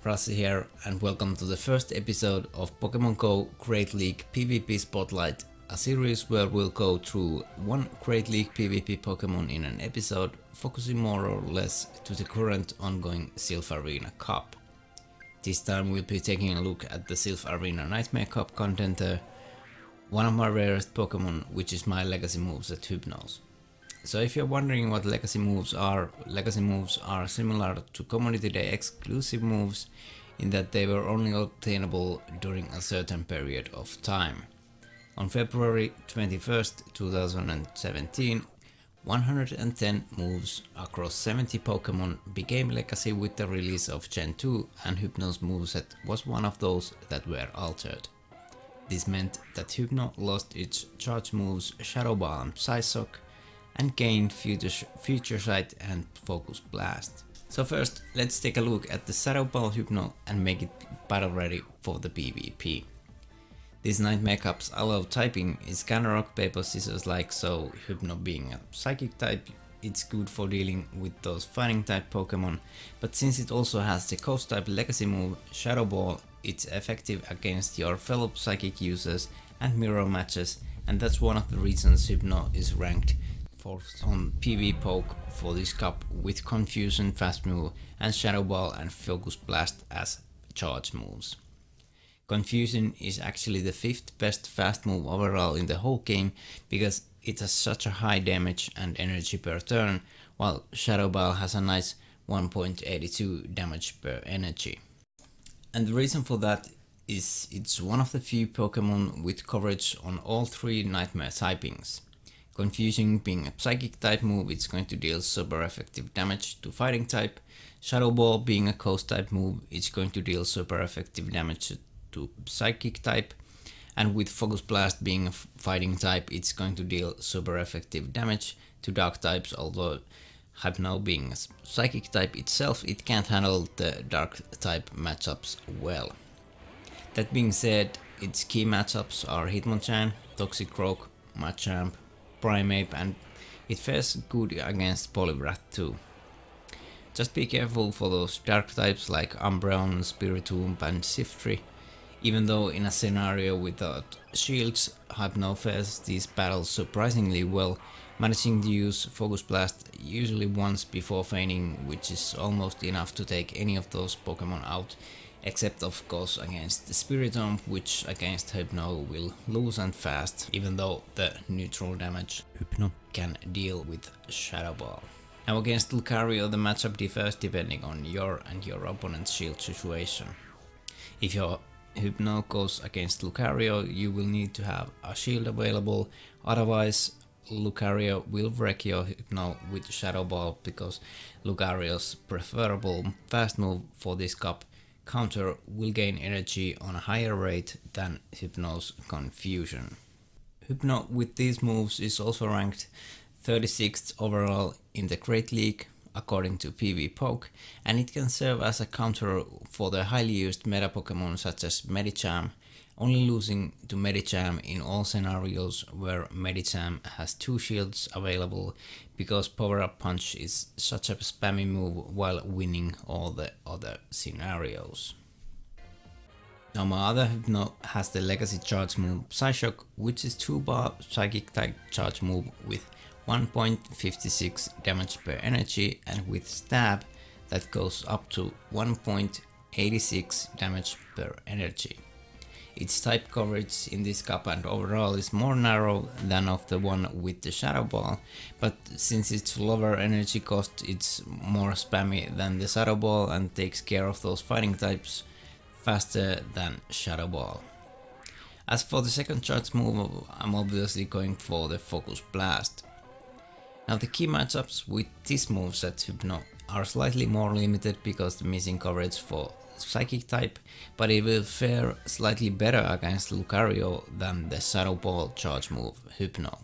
Rassi here, and welcome to the first episode of Pokemon Go Great League PvP Spotlight, a series where we'll go through one Great League PvP Pokemon in an episode, focusing more or less to the current ongoing Silph Arena Cup. This time we'll be taking a look at the Silph Arena Nightmare Cup contender, one of my rarest Pokemon, which is my legacy moveset Hypnos. So if you're wondering what legacy moves are similar to Community Day exclusive moves in that they were only obtainable during a certain period of time. On February 21st, 2017, 110 moves across 70 Pokemon became legacy with the release of Gen 2, and Hypno's moveset was one of those that were altered. This meant that Hypno lost its charge moves Shadowball and Psyshock, and gained Future Sight and Focus Blast. So first, let's take a look at the Shadowball Hypno and make it battle ready for the PvP. These Nightmare Cups allow typing is kinda rock paper scissors like, so Hypno being a psychic type, it's good for dealing with those fighting type Pokemon, but since it also has the Ghost type legacy move Shadowball, it's effective against your fellow psychic users and mirror matches, and that's one of the reasons Hypno is ranked on PvPoke for this cup with Confusion fast move and Shadowball and Focus Blast as charge moves. Confusion is actually the 5th best fast move overall in the whole game because it has such a high damage and energy per turn, while Shadowball has a nice 1.82 damage per energy. And the reason for that is it's one of the few Pokemon with coverage on all 3 Nightmare typings. Confusion being a psychic type move, it's going to deal super effective damage to fighting type. Shadowball being a Ghost type move, it's going to deal super effective damage to psychic type. And with Focus Blast being a fighting type, it's going to deal super effective damage to dark types, although Hypno being a psychic type itself, it can't handle the dark type matchups well. That being said, its key matchups are Hitmonchan, Toxicroak, Machamp, Primeape, and it fares good against Poliwrath too. Just be careful for those dark types like Umbreon, Spiritomb and Shiftry. Even though in a scenario without shields, Hypno fares these battles surprisingly well, managing to use Focus Blast usually once before feigning, which is almost enough to take any of those Pokemon out, except of course against the Spiritomb, which against Hypno will lose and fast, even though the neutral damage Hypno can deal with Shadowball. Now against Lucario the matchup differs depending on your and your opponent's shield situation. If your Hypno goes against Lucario, you will need to have a shield available, otherwise Lucario will wreck your Hypno with Shadowball because Lucario's preferable fast move for this cup counter will gain energy on a higher rate than Hypno's Confusion. Hypno with these moves is also ranked 36th overall in the Great League according to PvPoke, and it can serve as a counter for the highly used meta Pokemon such as Medicham, only losing to Medicham in all scenarios where Medicham has 2 shields available because Power Up Punch is such a spammy move while winning all the other scenarios. Now my other Hypno has the legacy charge move Psyshock, which is 2-bar psychic type charge move with 1.56 damage per energy and with stab that goes up to 1.86 damage per energy. Its type coverage in this cup and overall is more narrow than of the one with the Shadowball, but since its lower energy cost, it's more spammy than the Shadowball and takes care of those fighting types faster than Shadowball. As for the second charge move, I'm obviously going for the Focus Blast. Now the key matchups with this moveset Hypno are slightly more limited because the missing coverage for psychic type, but it will fare slightly better against Lucario than the Shadowball charge move Hypno.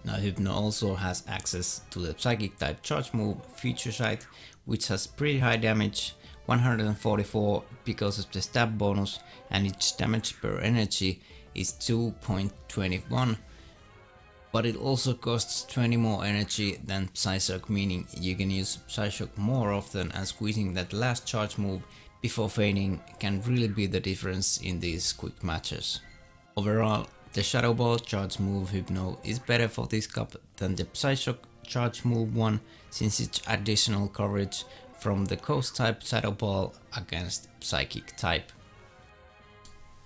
Now Hypno also has access to the psychic type charge move Future Sight, which has pretty high damage, 144 because of the stab bonus, and its damage per energy is 2.21, but it also costs 20 more energy than Psyshock, meaning you can use Psyshock more often and squeezing that last charge move before fading can really be the difference in these quick matches. Overall, the Shadowball charge move Hypno is better for this cup than the Psyshock charge move one, since its additional coverage from the Ghost type Shadowball against Psychic type.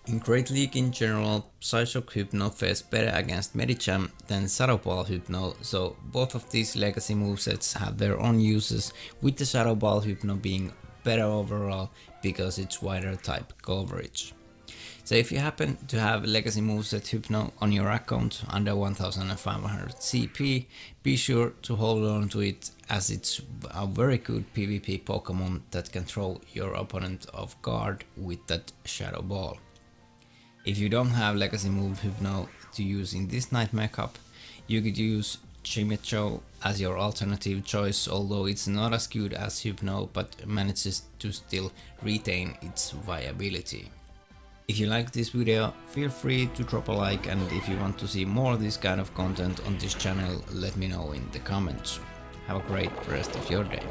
In Great League in general, Psyshock Hypno fares better against Medicham than Shadowball Hypno, so both of these legacy movesets have their own uses, with the Shadowball Hypno being better overall because it's wider type coverage. So if you happen to have legacy moveset Hypno on your account under 1500 CP, be sure to hold on to it, as it's a very good PvP Pokemon that can throw your opponent off guard with that Shadow Ball. If you don't have legacy move Hypno to use in this Nightmare Cup, you could use Chimecho as your alternative choice, although it's not as good as Hypno but manages to still retain its viability. If you like this video, feel free to drop a like, and if you want to see more of this kind of content on this channel, let me know in the comments. Have a great rest of your day.